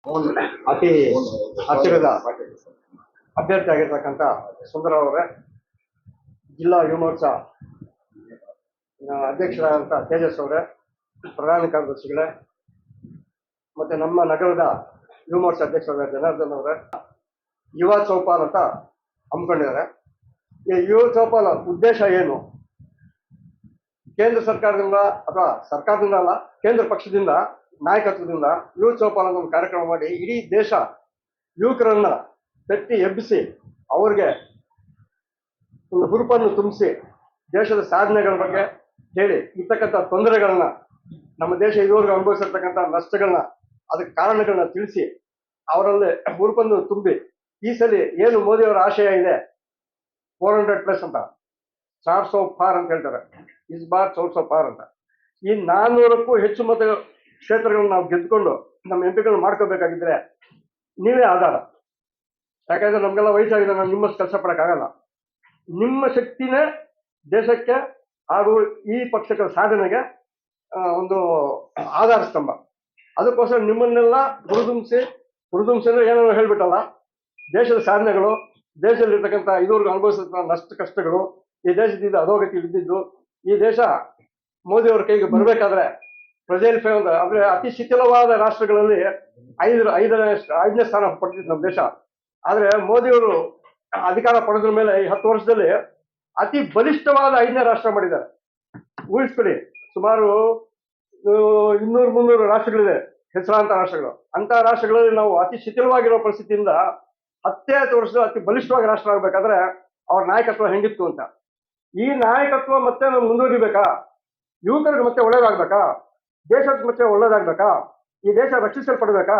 ಅತಿ ಹತ್ತಿರದ ಅಭ್ಯರ್ಥಿ ಆಗಿರ್ತಕ್ಕಂಥ ಸುಂದರ ಅವರೇ, ಜಿಲ್ಲಾ ಯುವ ಮೋರ್ಚಾ ಅಧ್ಯಕ್ಷರಾದಂಥ ತೇಜಸ್ ಅವರೇ, ಪ್ರಧಾನ ಕಾರ್ಯದರ್ಶಿಗಳೇ, ಮತ್ತೆ ನಮ್ಮ ನಗರದ ಯುವ ಮೋರ್ಚಾ ಅಧ್ಯಕ್ಷರಾದ ಜನಾರ್ದನ್ ಅವರೇ, ಯುವ ಚೌಪಾಲ್ ಅಂತ ಹಮ್ಮಿಕೊಂಡಿದ್ದಾರೆ. ಈ ಯುವ ಚೌಪಾಲ್ ಉದ್ದೇಶ ಏನು? ಕೇಂದ್ರ ಸರ್ಕಾರದಿಂದ ಅಥವಾ ಸರ್ಕಾರದಿಂದ ಅಲ್ಲ, ಕೇಂದ್ರ ಪಕ್ಷದಿಂದ ನಾಯಕತ್ವದಿಂದ ಯುವ ಚೌಪಾಲ್ ಅಂತ ಒಂದು ಕಾರ್ಯಕ್ರಮ ಮಾಡಿ ಇಡೀ ದೇಶ ಯುವಕರನ್ನ ತಟ್ಟಿ ಎಬ್ಬಿಸಿ ಅವ್ರಿಗೆ ಒಂದು ಹುರುಪನ್ನು ತುಂಬಿಸಿ ದೇಶದ ಸಾಧನೆಗಳ ಬಗ್ಗೆ ಹೇಳಿ ಇರ್ತಕ್ಕಂಥ ತೊಂದರೆಗಳನ್ನ, ನಮ್ಮ ದೇಶ ಇದುವರೆಗೂ ಅನುಭವಿಸಿರ್ತಕ್ಕಂಥ ನಷ್ಟಗಳನ್ನ, ಅದಕ್ಕೆ ಕಾರಣಗಳನ್ನ ತಿಳಿಸಿ ಅವರಲ್ಲಿ ಹುರುಪನ್ನು ತುಂಬಿ ಈ ಸಲ ಏನು ಮೋದಿ ಅವರ ಆಶಯ ಇದೆ 400+ ಅಂತ, 400 ಪಾರ್ ಅಂತ ಹೇಳ್ತಾರೆ, ಇಸ್ ಬಾರ್ 400 ಪಾರ್ ಅಂತ, ಈ 400ಕ್ಕೂ ಹೆಚ್ಚು ಮತ ಕ್ಷೇತ್ರಗಳನ್ನ ನಾವು ಗೆದ್ದುಕೊಂಡು ನಮ್ಮ ಎಂಪಿಗಳನ್ನ ಮಾಡ್ಕೋಬೇಕಾಗಿದ್ರೆ ನೀವೇ ಆಧಾರ. ಯಾಕಂದ್ರೆ ನಮ್ಗೆಲ್ಲ ವಯಸ್ಸಾಗಿದೆ, ನಾವು ನಿಮ್ಮಷ್ಟು ಕೆಲಸ ಪಡೋಕ್ಕಾಗಲ್ಲ. ನಿಮ್ಮ ಶಕ್ತಿನೇ ದೇಶಕ್ಕೆ ಹಾಗೂ ಈ ಪಕ್ಷಗಳ ಸಾಧನೆಗೆ ಒಂದು ಆಧಾರ ಸ್ತಂಭ. ಅದಕ್ಕೋಸ್ಕರ ನಿಮ್ಮನ್ನೆಲ್ಲ ಹುರಿದುಂಬಿಸಿದ್ರೆ ಏನೋ ಹೇಳ್ಬಿಟ್ಟಲ್ಲ, ದೇಶದ ಸಾಧನೆಗಳು, ದೇಶದಲ್ಲಿರ್ತಕ್ಕಂಥ ಇದುವರೆಗೂ ಅನುಭವಿಸಿದ ನಷ್ಟ ಕಷ್ಟಗಳು, ಈ ದೇಶದಿಂದ ಅಧೋಗತಿ ಬಿದ್ದಿದ್ದು, ಈ ದೇಶ ಮೋದಿಯವರ ಕೈಗೆ ಬರಬೇಕಾದ್ರೆ ಪ್ರಜೆಲ್ಫೆ ಅಂದ್ರೆ ಅತಿ ಶಿಥಿಲವಾದ ರಾಷ್ಟ್ರಗಳಲ್ಲಿ ಐದನೇ ಸ್ಥಾನ ಪಡೆದಿತ್ತು ನಮ್ಮ ದೇಶ. ಆದ್ರೆ ಮೋದಿಯವರು ಅಧಿಕಾರ ಪಡೆದ್ರ ಮೇಲೆ ಈ 10 ವರ್ಷದಲ್ಲಿ ಅತಿ ಬಲಿಷ್ಠವಾದ 5ನೇ ರಾಷ್ಟ್ರ ಮಾಡಿದ್ದಾರೆ. ಊಹಿಸ್ಕೊಳ್ಳಿ, ಸುಮಾರು 200-300 ರಾಷ್ಟ್ರಗಳಿದೆ, ಹೆಸರಾಂತ ರಾಷ್ಟ್ರಗಳು. ಅಂತ ರಾಷ್ಟ್ರಗಳಲ್ಲಿ ನಾವು ಅತಿ ಶಿಥಿಲವಾಗಿರೋ ಪರಿಸ್ಥಿತಿಯಿಂದ 10 ವರ್ಷದ ಅತಿ ಬಲಿಷ್ಠವಾಗಿ ರಾಷ್ಟ್ರ ಆಗ್ಬೇಕಾದ್ರೆ ಅವ್ರ ನಾಯಕತ್ವ ಹೆಂಗಿತ್ತು ಅಂತ. ಈ ನಾಯಕತ್ವ ಮತ್ತೆ ನಾವು ಮುಂದುವರಿಬೇಕಾ? ಯುವಕರಿಗೆ ಮತ್ತೆ ಒಳ್ಳೇದಾಗ್ಬೇಕಾ? ದೇಶಕ್ಕೆ ಮತ್ತೆ ಒಳ್ಳೇದಾಗ್ಬೇಕಾ? ಈ ದೇಶ ರಕ್ಷಿಸಲ್ಪಡ್ಬೇಕಾ?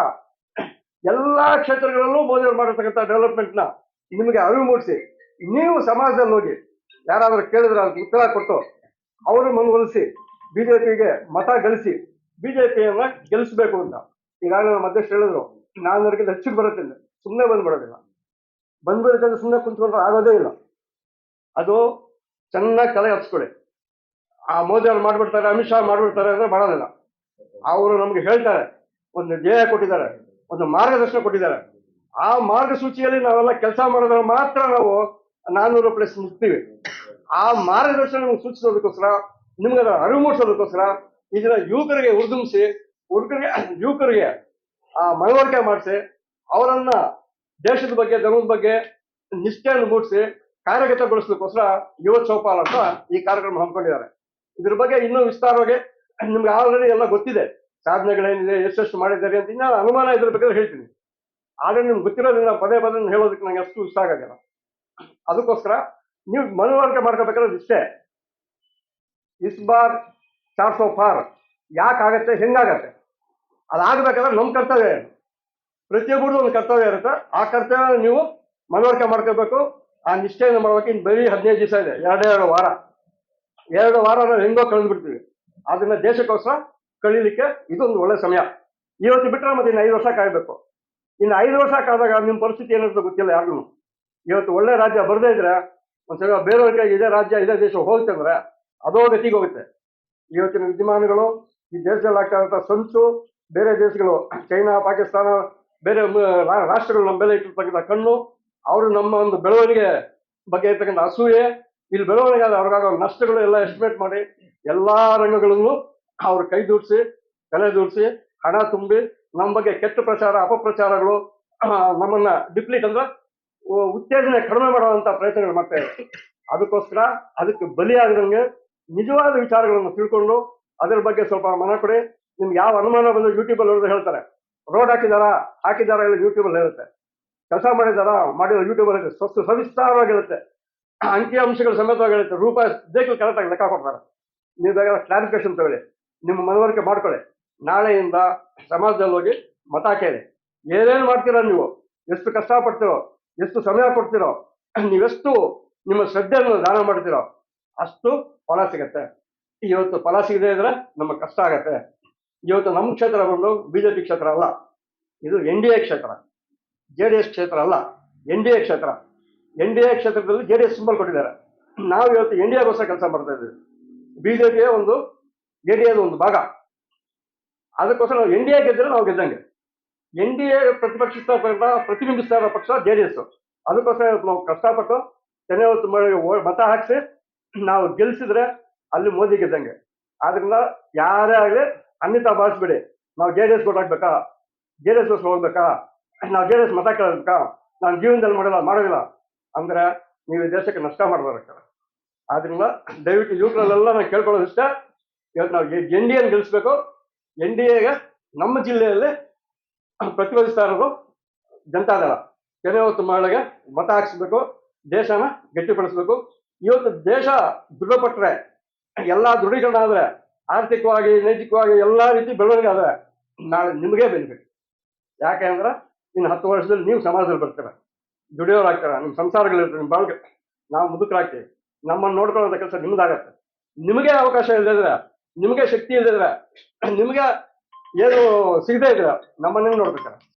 ಎಲ್ಲಾ ಕ್ಷೇತ್ರಗಳಲ್ಲೂ ಮೋದಿ ಅವರು ಮಾಡಿರ್ತಕ್ಕಂಥ ಡೆವಲಪ್ಮೆಂಟ್ನ ನಿಮಗೆ ಅರಿವು ಮೂಡಿಸಿ, ನೀವು ಸಮಾಜದಲ್ಲಿ ಹೋಗಿ ಯಾರಾದ್ರೂ ಕೇಳಿದ್ರೆ ಅದಕ್ಕೆ ಉತ್ತರ ಕೊಟ್ಟು ಅವರು ಮನವೊಲಿಸಿ ಬಿಜೆಪಿಗೆ ಮತ ಗಳಿಸಿ ಬಿಜೆಪಿಯನ್ನ ಗೆಲ್ಲಿಸಬೇಕು ಅಂತ. ಈಗಾಗಲೇ ನಮ್ಮ ಅಧ್ಯಕ್ಷರು ಹೇಳಿದ್ರು, 400ಕ್ಕಿಂತ ಹೆಚ್ಚಿಗೆ ಬರುತ್ತೆ, ಸುಮ್ಮನೆ ಬಂದ್ಬಿಡೋದಿಲ್ಲ. ಬಂದ್ಬಿಡುತ್ತೆ ಸುಮ್ಮನೆ ಕುಂತ್ಕೊಂಡ್ರೆ ಆಗೋದೇ ಇಲ್ಲ. ಅದು ಚೆನ್ನಾಗಿ ತಲೆ ಹಚ್ಕೊಳ್ಳಿ. ಆ ಮೋದಿ ಅವ್ರು ಮಾಡ್ಬಿಡ್ತಾರೆ, ಅಮಿತ್ ಶಾ ಮಾಡ್ಬಿಡ್ತಾರೆ ಅಂದ್ರೆ ಮಾಡೋದಿಲ್ಲ. ಅವರು ನಮ್ಗೆ ಹೇಳ್ತಾರೆ, ಒಂದು ಧ್ಯೇಯ ಕೊಟ್ಟಿದ್ದಾರೆ, ಒಂದು ಮಾರ್ಗದರ್ಶನ ಕೊಟ್ಟಿದ್ದಾರೆ. ಆ ಮಾರ್ಗಸೂಚಿಯಲ್ಲಿ ನಾವೆಲ್ಲ ಕೆಲಸ ಮಾಡಿದ್ರೆ ಮಾತ್ರ ನಾವು 400+ ಮುಟ್ತೀವಿ. ಆ ಮಾರ್ಗದರ್ಶನ ನಿಮ್ಗೆ ಸೂಚಿಸೋದಕ್ಕೋಸ್ಕರ, ನಿಮ್ಗೆ ಅದರ ಅರಿವು ಮೂಡಿಸೋದಕ್ಕೋಸ್ಕರ ಇದನ್ನ ಯುವಕರಿಗೆ ಹುರಿದುಂಬಿಸಿ, ಯುವಕರಿಗೆ ಆ ಮನವರಿಕೆ ಮಾಡಿಸಿ, ಅವರನ್ನ ದೇಶದ ಬಗ್ಗೆ, ಧರ್ಮದ ಬಗ್ಗೆ ನಿಷ್ಠೆಯನ್ನು ಮೂಡಿಸಿ ಕಾರ್ಯಗತಗೊಳಿಸೋದಕ್ಕೋಸ್ಕರ ಯುವ ಚೌಪಾಲ್ ಅಂತ ಈ ಕಾರ್ಯಕ್ರಮ ಹಮ್ಮಿಕೊಂಡಿದ್ದಾರೆ. ಇದ್ರ ಬಗ್ಗೆ ಇನ್ನೂ ವಿಸ್ತಾರವಾಗಿ ನಿಮ್ಗೆ ಆಲ್ರೆಡಿ ಎಲ್ಲ ಗೊತ್ತಿದೆ, ಸಾಧನೆಗಳೇನಿದೆ, ಎಷ್ಟೆಷ್ಟು ಮಾಡಿದ್ದಾರೆ ಅಂತ. ಇನ್ನ ಅನುಮಾನ ಇದ್ರ ಬಗ್ಗೆ ಹೇಳ್ತೀನಿ. ಆದ್ರೆ ನಿಮ್ಗೆ ಗೊತ್ತಿರೋದ್ರಿಂದ ಪದೇ ಹೇಳೋದಕ್ಕೆ ನಂಗೆ ಅಷ್ಟು ಇಷ್ಟ ಆಗೋದಿಲ್ಲ. ಅದಕ್ಕೋಸ್ಕರ ನೀವು ಮನವರಿಕೆ ಮಾಡ್ಕೋಬೇಕಾದ್ರೆ ಇಷ್ಟೇ, ಇಸ್ ಬಾರ್ 400 ಪಾರ್ ಯಾಕಾಗತ್ತೆ, ಹೆಂಗಾಗತ್ತೆ, ಅದಾಗಬೇಕಾದ್ರೆ ನಮ್ಮ ಕರ್ತವ್ಯ ಏನು? ಪ್ರತಿಯೊಬ್ಬರದು ಒಂದು ಕರ್ತವ್ಯ ಇರುತ್ತೆ. ಆ ಕರ್ತವ್ಯ ನೀವು ಮನವರಿಕೆ ಮಾಡ್ಕೋಬೇಕು, ಆ ನಿಷ್ಠೆಯನ್ನು ಮಾಡ್ಬೇಕು. ಇನ್ನು ಬರೀ 15 ದಿವಸ ಇದೆ, 2 ವಾರ. 2 ವಾರ ನಾವು ಹೆಂಗೋ ಕಳೆದು ಬಿಡ್ತೀವಿ. ಅದನ್ನ ದೇಶಕ್ಕೋಸ್ಕರ ಕಳೀಲಿಕ್ಕೆ ಇದೊಂದು ಒಳ್ಳೆ ಸಮಯ. ಇವತ್ತು ಬಿಟ್ಟರೆ ಮತ್ತೆ ಇನ್ನು 5 ವರ್ಷ ಕಾಯ್ಬೇಕು. ಇನ್ನು 5 ವರ್ಷ ಕಾದಾಗ ನಿಮ್ಮ ಪರಿಸ್ಥಿತಿ ಏನಿರ್ತದೆ ಗೊತ್ತಿಲ್ಲ ಯಾರಿಗೂ. ಇವತ್ತು ಒಳ್ಳೆ ರಾಜ್ಯ ಬರದೇ ಇದ್ರೆ ಒಂದ್ಸಲ ಬೇರೆಯವ್ರಿಗೆ ಇದೇ ರಾಜ್ಯ, ಇದೇ ದೇಶ ಹೋಗುತ್ತೆ ಅಂದ್ರೆ ಅದೋ ಗತಿಗೆ ಹೋಗುತ್ತೆ. ಇವತ್ತಿನ ವಿದ್ಯಮಾನಗಳು, ಈ ದೇಶದಲ್ಲಿ ಆಗ್ತಾ ಇರೋ ಸಂಚು, ಬೇರೆ ದೇಶಗಳು, ಚೈನಾ, ಪಾಕಿಸ್ತಾನ, ಬೇರೆ ರಾಷ್ಟ್ರಗಳು ನಮ್ಮ ಮೇಲೆ ಇಟ್ಟಿರ್ತಕ್ಕಂಥ ಕಣ್ಣು, ಅವರು ನಮ್ಮ ಒಂದು ಬೆಳವಣಿಗೆ ಬಗ್ಗೆ ಇರ್ತಕ್ಕಂಥ ಅಸೂಯೆ, ಇಲ್ಲಿ ಬೆಳವಣಿಗೆ ಆದ ಅವ್ರಿಗಾಗೋ ನಷ್ಟಗಳು ಎಲ್ಲ ಎಸ್ಟಿಮೇಟ್ ಮಾಡಿ ಎಲ್ಲಾ ರಂಗಗಳನ್ನು ಅವ್ರ ಕೈ ದೂಡಿಸಿ, ತಲೆ ದೂಡಿಸಿ, ಹಣ ತುಂಬಿ ನಮ್ಮ ಬಗ್ಗೆ ಕೆಟ್ಟ ಪ್ರಚಾರ, ಅಪಪ್ರಚಾರಗಳು, ನಮ್ಮನ್ನ ಡಿಪ್ಲೀಟ್ ಅಂದ್ರೆ ಉತ್ತೇಜನೆ ಕಡಿಮೆ ಮಾಡುವಂತ ಪ್ರಯತ್ನಗಳು ಮಾಡ್ತಾ ಇದ್ದಾರೆ. ಅದಕ್ಕೋಸ್ಕರ ಅದಕ್ಕೆ ಬಲಿಯಾಗದಂಗೆ ನಿಜವಾದ ವಿಚಾರಗಳನ್ನು ತಿಳ್ಕೊಂಡು ಅದರ ಬಗ್ಗೆ ಸ್ವಲ್ಪ ಮನ ಕೊಡಿ. ನಿಮ್ಗೆ ಯಾವ ಅನುಮಾನ ಬಂದು ಯೂಟ್ಯೂಬಲ್ಲಿ ನೋಡಿದ್ರೆ ಹೇಳ್ತಾರೆ, ರೋಡ್ ಹಾಕಿದಾರ ಇಲ್ಲ ಯೂಟ್ಯೂಬಲ್ಲಿ ಹೇಳುತ್ತೆ, ಕೆಲಸ ಮಾಡಿರೋ ಯೂಟ್ಯೂಬಲ್ಲಿ ಇರುತ್ತೆ, ಸವಿಸ್ತಾರವಾಗಿರುತ್ತೆ, ಅಂಕಿ ಅಂಶಗಳು ಸಮೇತವಾಗಿ ಹೇಳುತ್ತೆ, ರೂಪಾಯಿ ದೇಶಗಳು ಕರೆಕ್ಟಾಗಿ ಲೆಕ್ಕ ಕೊಡ್ತಾರೆ. ನೀವು ಬೇಕಾದ್ರೆ ಕ್ಲಾರಿಫಿಕೇಶನ್ ತಗೊಳ್ಳಿ, ನಿಮ್ಮ ಮನವರಿಕೆ ಮಾಡ್ಕೊಳ್ಳಿ. ನಾಳೆಯಿಂದ ಸಮಾಜದಲ್ಲಿ ಹೋಗಿ ಮತ ಕೇಳಿ. ಏನೇನು ಮಾಡ್ತೀರಾ ನೀವು, ಎಷ್ಟು ಕಷ್ಟಪಡ್ತೀರೋ, ಎಷ್ಟು ಸಮಯ ಕೊಡ್ತೀರೋ, ನೀವೆಷ್ಟು ನಿಮ್ಮ ಶ್ರದ್ಧೆಯನ್ನು ದಾನ ಮಾಡ್ತೀರೋ ಅಷ್ಟು ಫಲ ಸಿಗತ್ತೆ. ಇವತ್ತು ಫಲ ಸಿಗದೆ ಇದ್ರೆ ನಮಗೆ ಕಷ್ಟ ಆಗತ್ತೆ. ಇವತ್ತು ನಮ್ಮ ಕ್ಷೇತ್ರ ಬಂದು ಬಿಜೆಪಿ ಕ್ಷೇತ್ರ ಅಲ್ಲ, ಇದು NDA ಕ್ಷೇತ್ರ, JDS ಕ್ಷೇತ್ರ ಅಲ್ಲ, NDA ಕ್ಷೇತ್ರ. NDA ಕ್ಷೇತ್ರದಲ್ಲಿ JDS ಸಿಂಬಲ್ ಕೊಟ್ಟಿದ್ದಾರೆ. ನಾವು ಇವತ್ತು NDAಗೋಸ್ಕರ ಕೆಲಸ ಮಾಡ್ತಾ ಇದ್ದೀವಿ. ಬಿಜೆಪಿಯ ಒಂದು NDAದ ಒಂದು ಭಾಗ. ಅದಕ್ಕೋಸ್ಕರ ನಾವು NDA ಗೆದ್ದರೆ ನಾವು ಗೆದ್ದಂಗೆ. NDA ಪ್ರತಿಬಿಂಬಿಸ್ತಾ ಇರೋ ಪಕ್ಷ JDS. ಅದಕ್ಕೋಸ್ಕರ ಇವತ್ತು ನಾವು ಕಷ್ಟಪಟ್ಟು ತೆನೆ ಹೊತ್ತು ಮತ ಹಾಕಿಸಿ ನಾವು ಗೆಲ್ಸಿದ್ರೆ ಅಲ್ಲಿ ಮೋದಿ ಗೆದ್ದಂಗೆ. ಆದ್ರಿಂದ ಯಾರೇ ಆಗಲಿ ಅನ್ಯತಾ ಭಾವಿಸ್ಬೇಡಿ. ನಾವು JDS vote ಹಾಕ್ಬೇಕಾ, JDS ಹೋಗ್ಬೇಕಾ, ನಾವು JDS ಮತ ಕೇಳಬೇಕಾ, ನಾನು ಜೀವನದಲ್ಲಿ ಮಾಡೋದಿಲ್ಲ ಅಂದ್ರೆ ನೀವು ಈ ದೇಶಕ್ಕೆ ನಷ್ಟ ಮಾಡಬೇಕಾಗ್ತದೆ. ಆದ್ರಿಂದ ದಯವಿಟ್ಟು ಯುವಕರಲ್ಲೆಲ್ಲ ನಾನು ಕೇಳ್ಕೊಳ್ಳೋದು ಇಷ್ಟ, ಇವತ್ತು ನಾವು NDA ಗೆಲ್ಲಿಸ್ಬೇಕು. NDAಗೆ ನಮ್ಮ ಜಿಲ್ಲೆಯಲ್ಲಿ ಪ್ರತಿಪಾದಿಸ್ತಾ ಇರೋದು ಜನತಾದಳ. ತೆನೆ ಹೊತ್ತು ಮಹಿಳೆಗೆ ಮತ ಹಾಕಿಸ್ಬೇಕು, ದೇಶನ ಗಟ್ಟಿಪಡಿಸ್ಬೇಕು. ಇವತ್ತು ದೇಶ ದೃಢಪಟ್ಟರೆ, ಎಲ್ಲಾ ದೃಢೀಕರಣ ಆದ್ರೆ, ಆರ್ಥಿಕವಾಗಿ ನೈತಿಕವಾಗಿ ಎಲ್ಲಾ ರೀತಿ ಬೆಳವಣಿಗೆ ಆದ್ರೆ ನಾಳೆ ನಿಮಗೆ ಬೆನಿಫಿಟ್. ಯಾಕೆ ಅಂದ್ರೆ ಇನ್ನು 10 ವರ್ಷದಲ್ಲಿ ನೀವು ಸಮಾಜದಲ್ಲಿ ಬರ್ತೀರ, ದುಡಿಯೋರಾಗ್ತಾರ, ನಿಮ್ಮ ಸಂಸಾರಗಳಿರ್ತದೆ, ನಿಮ್ಮ ಬಾಳ್ಗೆ ನಾವು ಮುದುಕರಾಗ್ತೀವಿ. ನಮ್ಮನ್ನು ನೋಡ್ಕೊಳ್ಳೋಂಥ ಕೆಲಸ ನಿಮ್ದಾಗತ್ತೆ. ನಿಮಗೆ ಅವಕಾಶ ಇಲ್ಲದಿದ್ರೆ, ನಿಮಗೆ ಶಕ್ತಿ ಇಲ್ಲದಿದ್ರೆ, ನಿಮಗೆ ಏನು ಸಿಗದೇ ಇದ್ರೆ ನಮ್ಮನ್ನೇ ನೋಡ್ಬೇಕಾರೆ